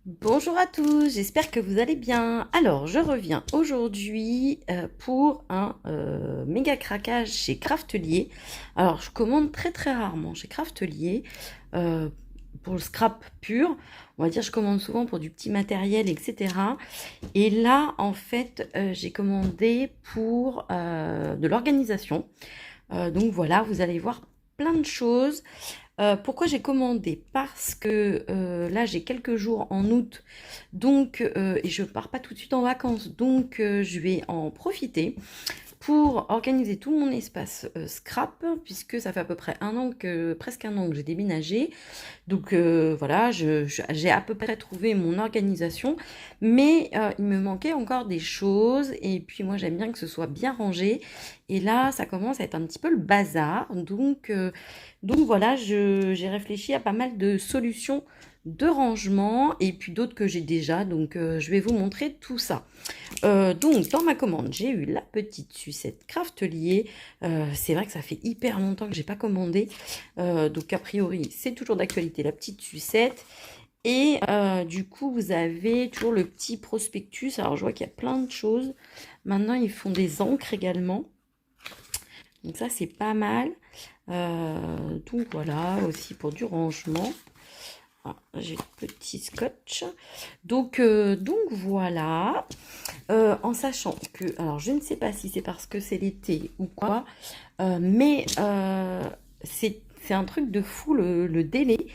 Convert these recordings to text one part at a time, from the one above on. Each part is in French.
Bonjour à tous, j'espère que vous allez bien. Alors, je reviens aujourd'hui pour un méga craquage chez Craftelier. Alors, je commande très très rarement chez Craftelier euh, pour le scrap pur. On va dire, je commande souvent pour du petit matériel, etc. Et là, en fait, j'ai commandé pour de l'organisation. Donc voilà, vous allez voir plein de choses. Pourquoi j'ai commandé? Parce que là j'ai quelques jours en août, donc et je pars pas tout de suite en vacances, donc je vais en profiter pour organiser tout mon espace scrap, puisque ça fait à peu près presque un an que j'ai déménagé. Donc voilà, j'ai à peu près trouvé mon organisation, mais il me manquait encore des choses, et puis moi j'aime bien que ce soit bien rangé, et là ça commence à être un petit peu le bazar, donc voilà, j'ai réfléchi à pas mal de solutions de rangement, et puis d'autres que j'ai déjà, donc je vais vous montrer tout ça. Donc dans ma commande, j'ai eu la petite sucette Craftelier. C'est vrai que ça fait hyper longtemps que j'ai pas commandé. Donc a priori, c'est toujours d'actualité la petite sucette. Et du coup, vous avez toujours le petit prospectus. Alors je vois qu'il y a plein de choses. Maintenant, ils font des encres également. Donc ça, c'est pas mal. Donc voilà, aussi pour du rangement. Ah, j'ai le petit scotch. Donc voilà. En sachant que, alors je ne sais pas si c'est parce que c'est l'été ou quoi, mais c'est un truc de fou le délai,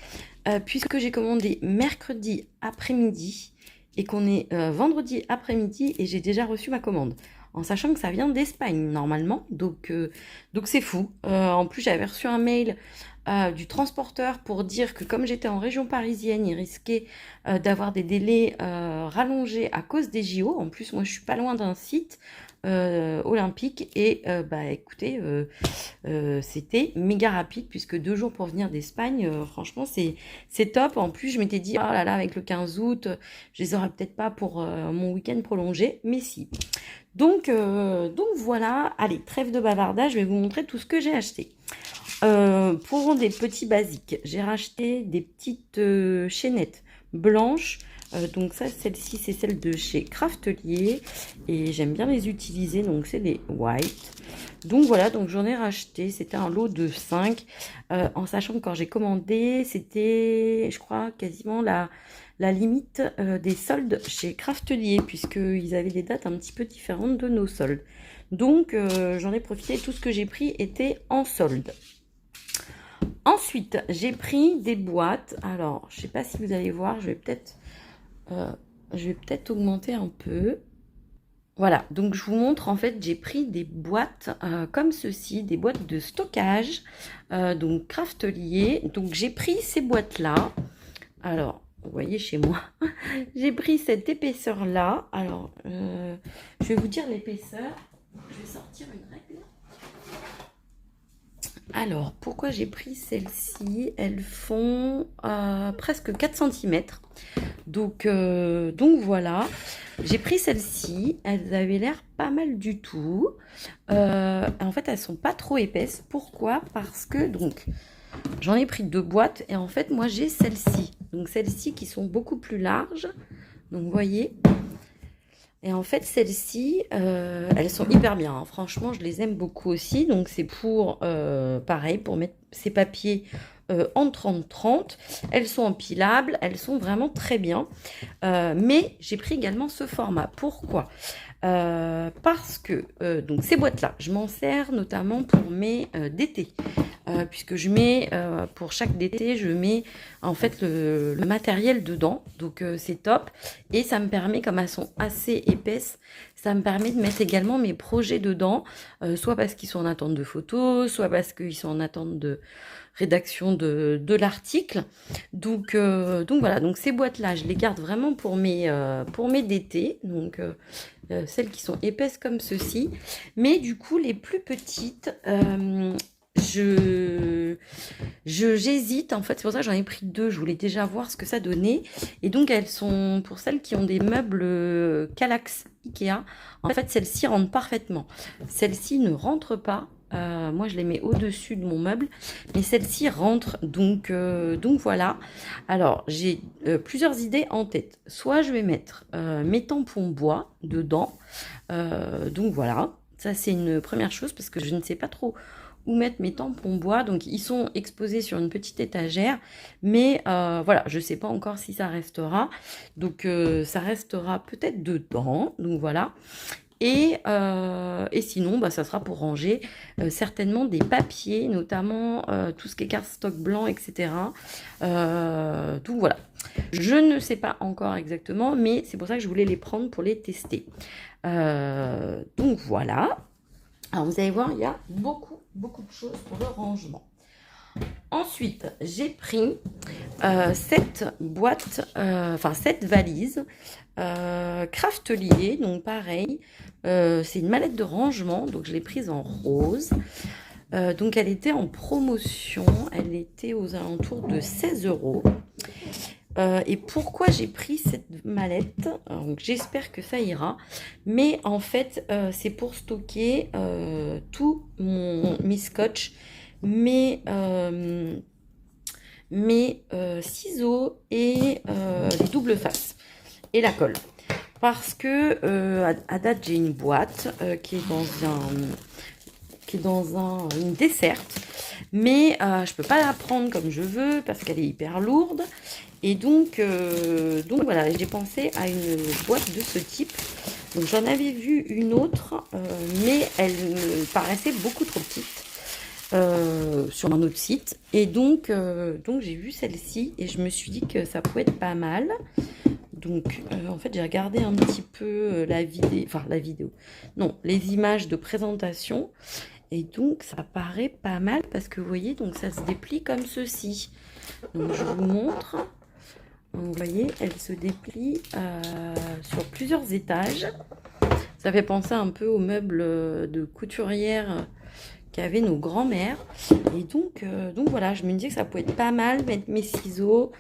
puisque j'ai commandé mercredi après-midi et qu'on est vendredi après-midi et j'ai déjà reçu ma commande. En sachant que ça vient d'Espagne normalement, donc c'est fou. En plus, j'avais reçu un mail du transporteur pour dire que comme j'étais en région parisienne, il risquait d'avoir des délais rallongés à cause des JO. En plus, moi, je suis pas loin d'un site olympique et bah écoutez, c'était méga rapide puisque 2 jours pour venir d'Espagne, franchement, c'est top. En plus, je m'étais dit, oh là là, avec le 15 août, je les aurai peut-être pas pour mon week-end prolongé, mais si. Donc voilà, allez, trêve de bavardage, je vais vous montrer tout ce que j'ai acheté. Pour des petits basiques, j'ai racheté des petites chaînettes blanches. Donc ça, celle-ci, c'est celle de chez Craftelier. Et j'aime bien les utiliser, donc c'est des white. Donc voilà, donc j'en ai racheté. C'était un lot de 5. En sachant que quand j'ai commandé, c'était, je crois, quasiment la limite des soldes chez Craftelier, puisqu'ils avaient des dates un petit peu différentes de nos soldes. Donc j'en ai profité, tout ce que j'ai pris était en solde. Ensuite, j'ai pris des boîtes. Alors, je ne sais pas si vous allez voir, euh, je vais peut-être augmenter un peu. Voilà, donc je vous montre, en fait, j'ai pris des boîtes comme ceci, des boîtes de stockage, donc Craftelier. Donc j'ai pris ces boîtes-là. Alors, vous voyez chez moi, j'ai pris cette épaisseur-là. Alors, je vais vous dire l'épaisseur. Je vais sortir une règle. Alors, pourquoi j'ai pris celles-ci? Elles font presque 4 cm. Donc voilà, j'ai pris celles-ci. Elles avaient l'air pas mal du tout. En fait, elles sont pas trop épaisses. Pourquoi? Parce que donc j'en ai pris 2 boîtes et en fait, moi j'ai celles-ci. Donc celles-ci qui sont beaucoup plus larges. Donc vous voyez. Et en fait, celles-ci, elles sont hyper bien, hein. Franchement, je les aime beaucoup aussi. Donc, c'est pour, pareil, pour mettre ces papiers en 30-30. Elles sont empilables, elles sont vraiment très bien. Mais j'ai pris également ce format. Pourquoi? Parce que donc ces boîtes-là, je m'en sers notamment pour mes DT. Puisque je mets, pour chaque DT, je mets en fait le matériel dedans. Donc c'est top. Et ça me permet, comme elles sont assez épaisses, ça me permet de mettre également mes projets dedans. Soit parce qu'ils sont en attente de photos, soit parce qu'ils sont en attente de rédaction de l'article. Donc voilà, donc ces boîtes-là, je les garde vraiment pour mes DT. Donc celles qui sont épaisses comme ceci. Mais du coup, les plus petites, j'hésite en fait, c'est pour ça que j'en ai pris 2. Je voulais déjà voir ce que ça donnait. Et donc elles sont pour celles qui ont des meubles Kallax Ikea. En fait, celles-ci rentrent parfaitement. Celle-ci ne rentre pas. Moi, je les mets au-dessus de mon meuble, mais celle-ci rentre, donc voilà. Alors, j'ai plusieurs idées en tête. Soit je vais mettre mes tampons bois dedans, donc voilà. Ça, c'est une première chose parce que je ne sais pas trop où mettre mes tampons bois. Donc, ils sont exposés sur une petite étagère, mais voilà, je ne sais pas encore si ça restera. Donc, ça restera peut-être dedans, donc voilà. Et sinon, bah, ça sera pour ranger certainement des papiers, notamment tout ce qui est cardstock blanc, etc. Donc voilà. Je ne sais pas encore exactement, mais c'est pour ça que je voulais les prendre pour les tester. Donc voilà. Alors vous allez voir, il y a beaucoup de choses pour le rangement. Ensuite, j'ai pris cette boîte, enfin cette valise Craftelier, donc pareil, c'est une mallette de rangement, donc je l'ai prise en rose. Donc elle était en promotion, elle était aux alentours de 16 €. Et pourquoi j'ai pris cette mallette? Donc j'espère que ça ira, mais en fait c'est pour stocker tous mes scotch, mes ciseaux et les doubles faces et la colle. Parce que à date j'ai une boîte qui est dans une desserte, mais je peux pas la prendre comme je veux parce qu'elle est hyper lourde. Et donc voilà, j'ai pensé à une boîte de ce type. Donc j'en avais vu une autre, mais elle me paraissait beaucoup trop petite sur un autre site. Et donc j'ai vu celle-ci et je me suis dit que ça pouvait être pas mal. Donc en fait j'ai regardé un petit peu les images de présentation. Et donc ça paraît pas mal parce que vous voyez, donc ça se déplie comme ceci. Donc je vous montre. Vous voyez, elle se déplie sur plusieurs étages. Ça fait penser un peu aux meubles de couturière qu'avaient nos grands-mères. Et donc voilà, je me disais que ça pouvait être pas mal, mettre mes ciseaux.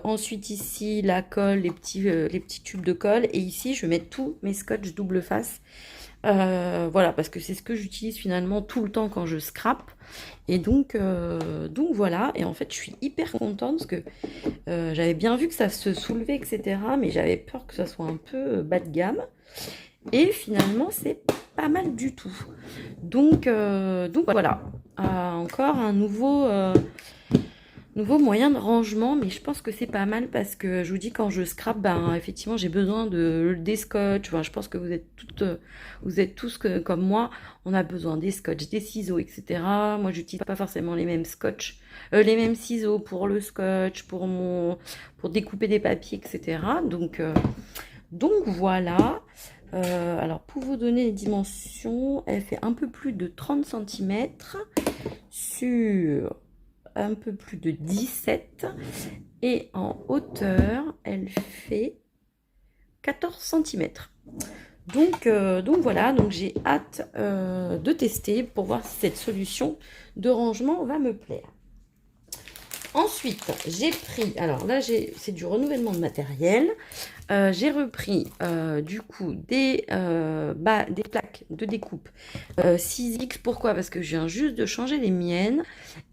Ensuite ici, la colle, les petits tubes de colle. Et ici, je vais mettre tous mes scotch double face. Voilà, parce que c'est ce que j'utilise finalement tout le temps quand je scrape. Et donc voilà. Et en fait, je suis hyper contente parce que j'avais bien vu que ça se soulevait, etc. Mais j'avais peur que ça soit un peu bas de gamme. Et finalement, c'est pas mal du tout. Donc voilà. Encore un nouveau moyen de rangement, mais je pense que c'est pas mal parce que je vous dis, quand je scrape, ben effectivement j'ai besoin des scotch. Enfin, je pense que vous êtes tous comme moi, on a besoin des scotch, des ciseaux, etc. Moi, j'utilise pas forcément les mêmes scotch, les mêmes ciseaux pour le scotch, pour découper des papiers, etc. Donc voilà. Alors pour vous donner les dimensions, elle fait un peu plus de 30 cm sur un peu plus de 17 et en hauteur elle fait 14 cm. Donc voilà, donc j'ai hâte de tester pour voir si cette solution de rangement va me plaire. Ensuite, j'ai pris, alors là c'est du renouvellement de matériel. J'ai repris du coup des plaques de découpe 6X. Pourquoi? Parce que je viens juste de changer les miennes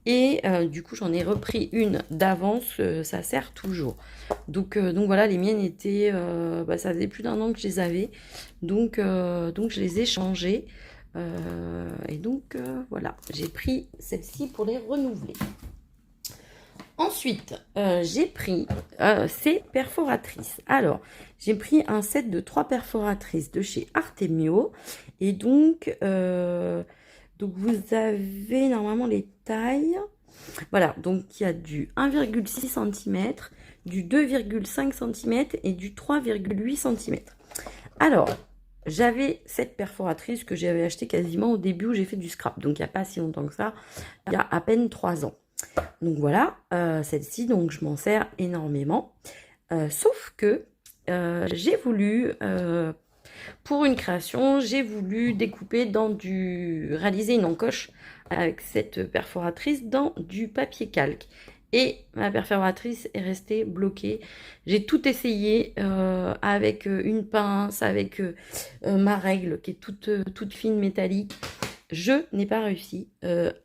et du coup j'en ai repris une d'avance, ça sert toujours. Donc voilà, les miennes étaient, ça faisait plus d'1 an que je les avais, donc je les ai changées. Et donc voilà, j'ai pris celle-ci pour les renouveler. Ensuite, j'ai pris ces perforatrices. Alors, j'ai pris un set de 3 perforatrices de chez Artemio. Et donc vous avez normalement les tailles. Voilà, donc il y a du 1,6 cm, du 2,5 cm et du 3,8 cm. Alors, j'avais cette perforatrice que j'avais achetée quasiment au début où j'ai fait du scrap. Donc, il n'y a pas si longtemps que ça, il y a à peine 3 ans. Donc voilà, celle-ci, donc je m'en sers énormément. Sauf que j'ai voulu, pour une création, j'ai voulu réaliser une encoche avec cette perforatrice dans du papier calque. Et ma perforatrice est restée bloquée. J'ai tout essayé avec une pince, avec ma règle qui est toute fine métallique. Je n'ai pas réussi.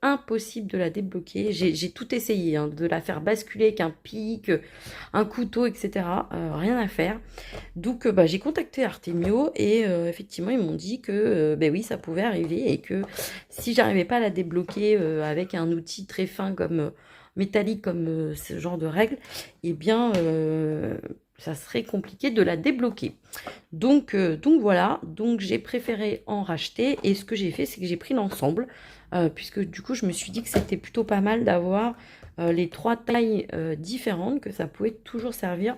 Impossible de la débloquer. J'ai tout essayé, hein, de la faire basculer avec un pic, un couteau, etc. Rien à faire. Donc, bah, j'ai contacté Artemio et effectivement, ils m'ont dit que ben oui, ça pouvait arriver et que si j'arrivais pas à la débloquer avec un outil très fin comme métallique, comme ce genre de règle, eh bien, ça serait compliqué de la débloquer. Donc voilà, donc j'ai préféré en racheter et ce que j'ai fait, c'est que j'ai pris l'ensemble puisque du coup, je me suis dit que c'était plutôt pas mal d'avoir les trois tailles différentes, que ça pouvait toujours servir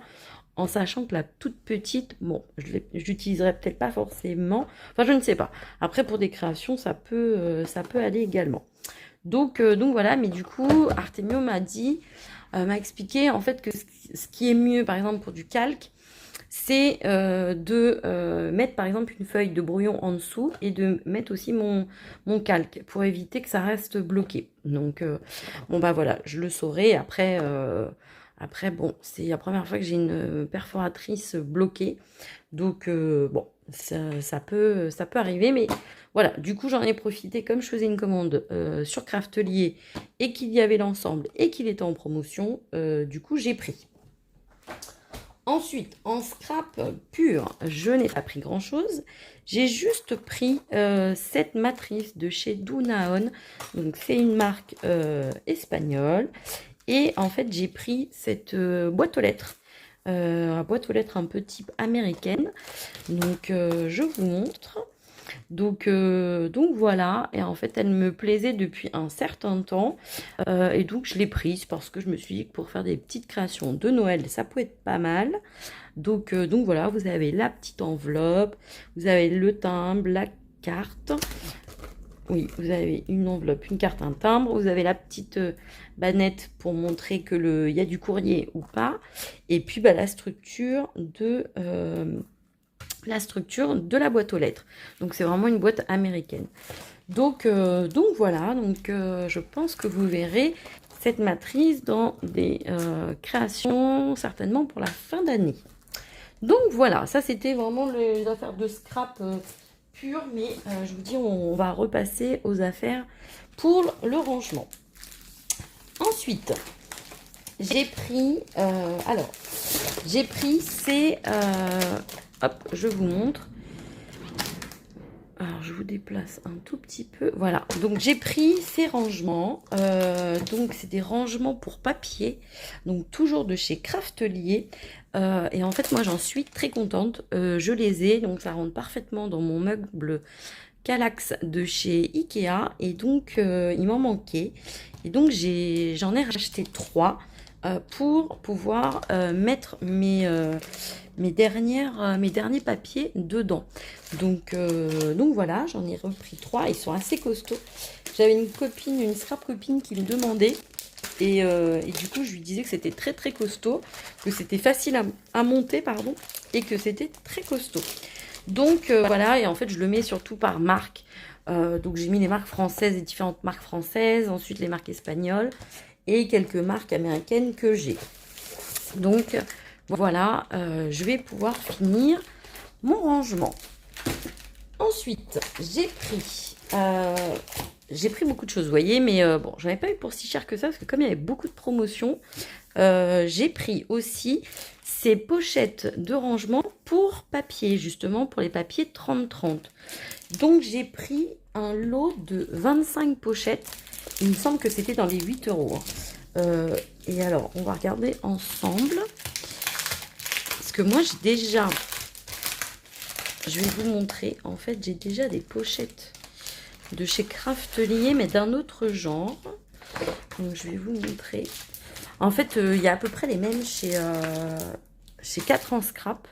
en sachant que la toute petite, bon, je l'utiliserai peut-être pas forcément, enfin je ne sais pas. Après pour des créations, ça peut aller également. Donc voilà, mais du coup, Artemio m'a dit, m'a expliqué en fait que ce qui est mieux, par exemple pour du calque, c'est de mettre par exemple une feuille de brouillon en dessous et de mettre aussi mon calque pour éviter que ça reste bloqué. Donc bon bah voilà, je le saurai. Après bon, c'est la première fois que j'ai une perforatrice bloquée. Donc bon, ça peut arriver, mais voilà, du coup j'en ai profité comme je faisais une commande sur Craftelier et qu'il y avait l'ensemble et qu'il était en promotion, du coup j'ai pris. Ensuite, en scrap pur, je n'ai pas pris grand-chose. J'ai juste pris cette matrice de chez Dunaon. Donc, c'est une marque espagnole. Et en fait, j'ai pris cette boîte aux lettres. Boîte aux lettres un peu type américaine. Donc, je vous montre. Donc voilà, et en fait elle me plaisait depuis un certain temps, et donc je l'ai prise parce que je me suis dit que pour faire des petites créations de Noël, ça pouvait être pas mal. Donc voilà, vous avez la petite enveloppe, vous avez le timbre, la carte. Oui, vous avez une enveloppe, une carte, un timbre. Vous avez la petite bannette pour montrer que il y a du courrier ou pas. Et puis bah, la structure de la boîte aux lettres. Donc c'est vraiment une boîte américaine. Donc voilà, je pense que vous verrez cette matrice dans des créations certainement pour la fin d'année. Donc voilà, ça c'était vraiment les affaires de scrap pure, mais je vous dis, on va repasser aux affaires pour le rangement. Ensuite, j'ai pris, ces, hop, je vous montre. Alors, je vous déplace un tout petit peu. Voilà, donc j'ai pris ces rangements. Donc, c'est des rangements pour papier. Donc, toujours de chez Craftelier. Et en fait, moi, j'en suis très contente. Je les ai, donc ça rentre parfaitement dans mon meuble Kallax de chez Ikea. Et donc, il m'en manquait. Et donc, j'en ai racheté 3 pour pouvoir mettre mes derniers papiers dedans. Donc voilà, j'en ai repris 3. Ils sont assez costauds. J'avais une scrap copine qui me demandait. Et du coup, je lui disais que c'était très très costaud, que c'était facile à monter, pardon, et que c'était très costaud. Donc voilà, et en fait, je le mets surtout par marque. Donc j'ai mis les marques françaises, les différentes marques françaises, ensuite les marques espagnoles et quelques marques américaines que j'ai. Donc voilà, je vais pouvoir finir mon rangement. Ensuite, j'ai pris beaucoup de choses, vous voyez, mais bon, j'en ai pas eu pour si cher que ça, parce que comme il y avait beaucoup de promotions, j'ai pris aussi ces pochettes de rangement pour papier, justement, pour les papiers 30-30. Donc, j'ai pris un lot de 25 pochettes. Il me semble que c'était dans les 8 €. Et alors, on va regarder ensemble. Parce que moi, je vais vous montrer. En fait, j'ai déjà des pochettes de chez Craftelier, mais d'un autre genre. Donc, je vais vous montrer. En fait, il y a à peu près les mêmes chez 4 en scrap.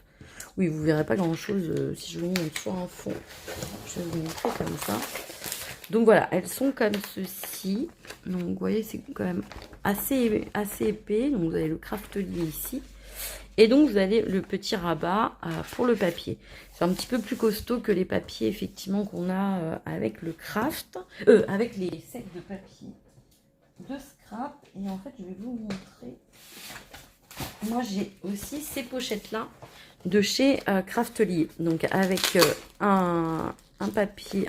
Oui, vous verrez pas grand-chose si je vous montre sur un fond. Je vais vous montrer comme ça. Donc voilà, elles sont comme ceci. Donc vous voyez, c'est quand même assez épais. Donc vous avez le Craftelier ici. Et donc vous avez le petit rabat pour le papier. C'est un petit peu plus costaud que les papiers effectivement qu'on a avec le craft. Avec les sets de papier de scrap. Et en fait, je vais vous montrer. Moi, j'ai aussi ces pochettes-là de chez Craftelier. Donc avec un papier,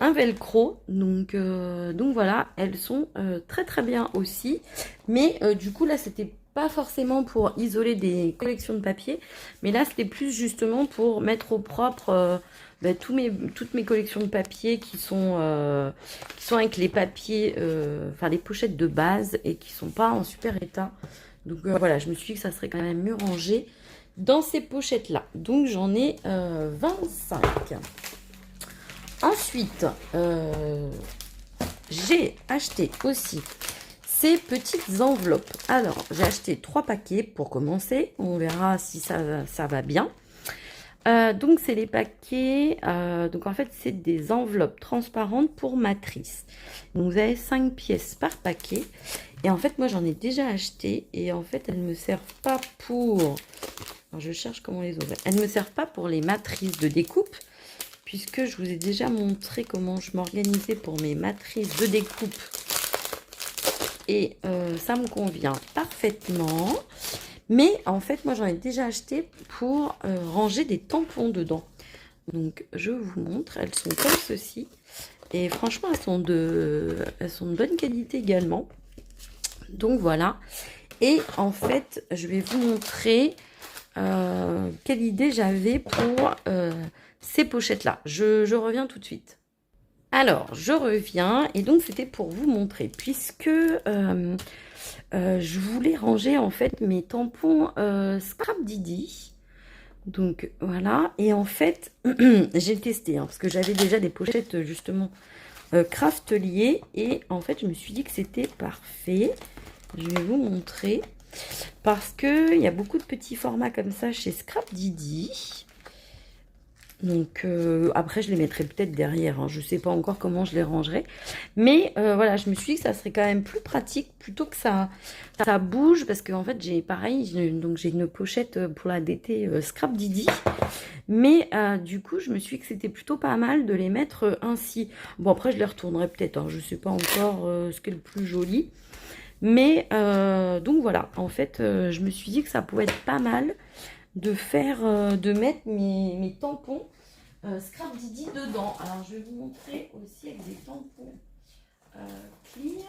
un velcro. Donc voilà, elles sont très très bien aussi. Mais du coup là c'était pas forcément pour isoler des collections de papier, mais là c'était plus justement pour mettre au propre toutes mes collections de papier qui sont avec les papiers, enfin les pochettes de base et qui sont pas en super état. Donc voilà, je me suis dit que ça serait quand même mieux rangé dans ces pochettes là. Donc j'en ai 25. Ensuite, j'ai acheté aussi ces petites enveloppes. Alors, j'ai acheté 3 paquets pour commencer. On verra si ça va bien. Donc, c'est les paquets. Donc, en fait, c'est des enveloppes transparentes pour matrice. Donc, vous avez 5 pièces par paquet. Et en fait, moi, j'en ai déjà acheté. Et en fait, elles ne me servent pas pour... Alors, je cherche comment les ouvrir. Elles ne me servent pas pour les matrices de découpe, puisque je vous ai déjà montré comment je m'organisais pour mes matrices de découpe. Et ça me convient parfaitement. Mais en fait, moi, j'en ai déjà acheté pour ranger des tampons dedans. Donc, je vous montre. Elles sont comme ceci. Et franchement, elles sont de bonne qualité également. Donc, voilà. Et en fait, je vais vous montrer quelle idée j'avais pour ces pochettes-là. Je reviens tout de suite. Alors, je reviens et donc c'était pour vous montrer, puisque je voulais ranger en fait mes tampons Scrap Didi. Donc voilà, et en fait, j'ai testé, hein, parce que j'avais déjà des pochettes justement Craftelier, et en fait, je me suis dit que c'était parfait. Je vais vous montrer, parce qu'il y a beaucoup de petits formats comme ça chez Scrap Didi. Donc après je les mettrai peut-être derrière, hein. Je ne sais pas encore comment je les rangerai. Mais voilà, je me suis dit que ça serait quand même plus pratique plutôt que ça bouge. Parce qu'en fait j'ai pareil, j'ai une pochette pour la DT Scrap Didi. Mais du coup je me suis dit que c'était plutôt pas mal de les mettre ainsi. Bon après je les retournerai peut-être, hein. Je ne sais pas encore ce qui est le plus joli. Mais donc voilà, en fait je me suis dit que ça pouvait être pas mal de mettre mes tampons Scrap Didi dedans. Alors je vais vous montrer aussi avec des tampons clear.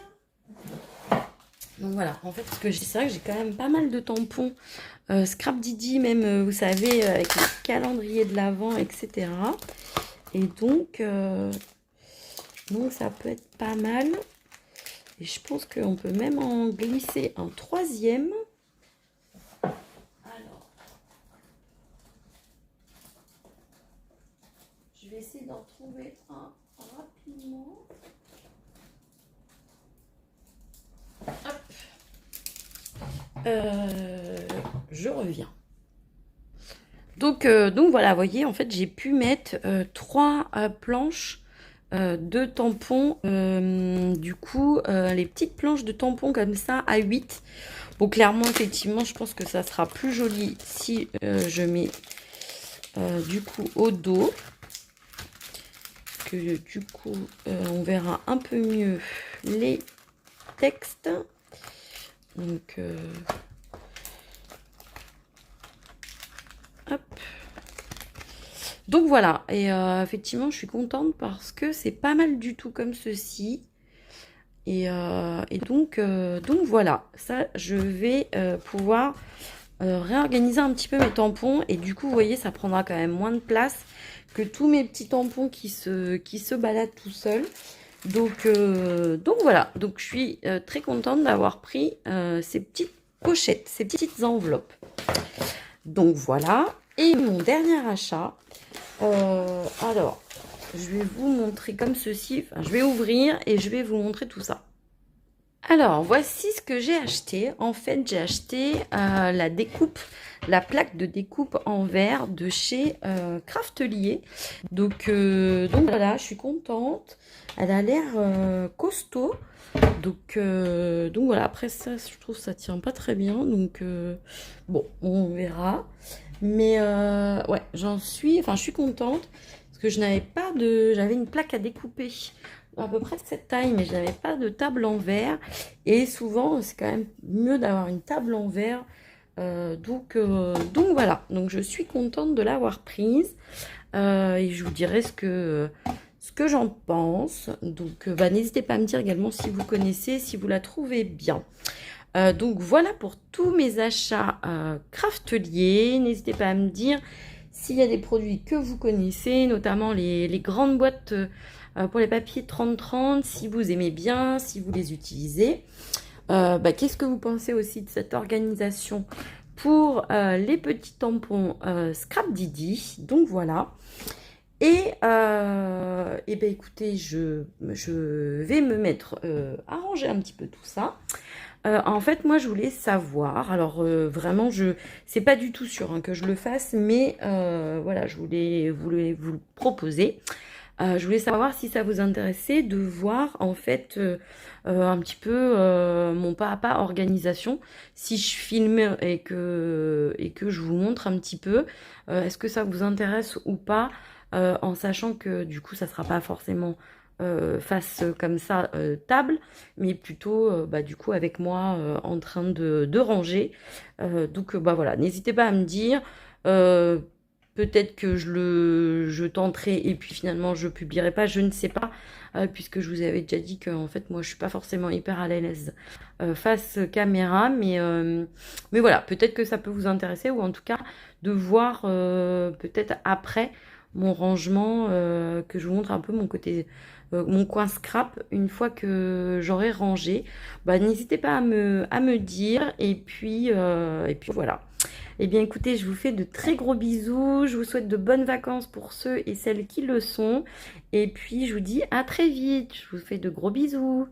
Donc voilà, en fait, parce que c'est vrai que j'ai quand même pas mal de tampons Scrap Didi, même vous savez, avec le calendrier de l'Avent, etc. Et donc ça peut être pas mal. Et je pense qu'on peut même en glisser un troisième. Je vais essayer d'en trouver un rapidement. Hop. Je reviens. Donc voilà, vous voyez, en fait, j'ai pu mettre 3 planches de tampons. Du coup, les petites planches de tampons comme ça à 8. Bon, clairement, effectivement, je pense que ça sera plus joli si je mets du coup au dos. Que du coup, on verra un peu mieux les textes. Donc, hop. Donc voilà, et effectivement, je suis contente parce que c'est pas mal du tout comme ceci. Et donc voilà, ça, je vais pouvoir réorganiser un petit peu mes tampons. Et du coup, vous voyez, ça prendra quand même moins de place que tous mes petits tampons qui se baladent tout seuls. Donc voilà, donc je suis très contente d'avoir pris ces petites pochettes, ces petites enveloppes. Donc voilà, et mon dernier achat, alors je vais vous montrer comme ceci, enfin je vais ouvrir et je vais vous montrer tout ça. Alors voici ce que j'ai acheté. En fait j'ai acheté la découpe, la plaque de découpe en verre de chez Craftelier. Donc voilà, je suis contente. Elle a l'air costaud. Donc voilà, après ça, je trouve que ça tient pas très bien. Donc bon, on verra. Mais ouais, je suis contente. Parce que j'avais une plaque à découper à peu près de cette taille, mais je n'avais pas de table en verre. Et souvent, c'est quand même mieux d'avoir une table en verre. Donc voilà, donc je suis contente de l'avoir prise. Et je vous dirai ce que ce que j'en pense. Donc bah, n'hésitez pas à me dire également si vous connaissez, si vous la trouvez bien. Donc voilà pour tous mes achats Craftelier. N'hésitez pas à me dire s'il y a des produits que vous connaissez, notamment les grandes boîtes pour les papiers 30-30, si vous aimez bien, si vous les utilisez. Bah, qu'est-ce que vous pensez aussi de cette organisation pour les petits tampons Scrap Didi? Donc voilà. Et ben écoutez, je vais me mettre à ranger un petit peu tout ça. En fait, moi, je voulais savoir, alors vraiment, c'est pas du tout sûr hein, que je le fasse, mais voilà, je voulais vous le proposer. Je voulais savoir si ça vous intéressait de voir en fait un petit peu mon pas à pas organisation. Si je filme et que je vous montre un petit peu, est-ce que ça vous intéresse ou pas, en sachant que du coup ça sera pas forcément face comme ça table, mais plutôt bah, du coup avec moi en train de ranger. Donc bah voilà, n'hésitez pas à me dire. euh, Peut-être que je tenterai et puis finalement je publierai pas, je ne sais pas, puisque je vous avais déjà dit que en fait moi je suis pas forcément hyper à l'aise face caméra, mais voilà, peut-être que ça peut vous intéresser ou en tout cas de voir peut-être après mon rangement, que je vous montre un peu mon côté, mon coin scrap une fois que j'aurai rangé. Bah, n'hésitez pas à me dire et puis voilà. Eh bien écoutez, je vous fais de très gros bisous, je vous souhaite de bonnes vacances pour ceux et celles qui le sont, et puis je vous dis à très vite, je vous fais de gros bisous.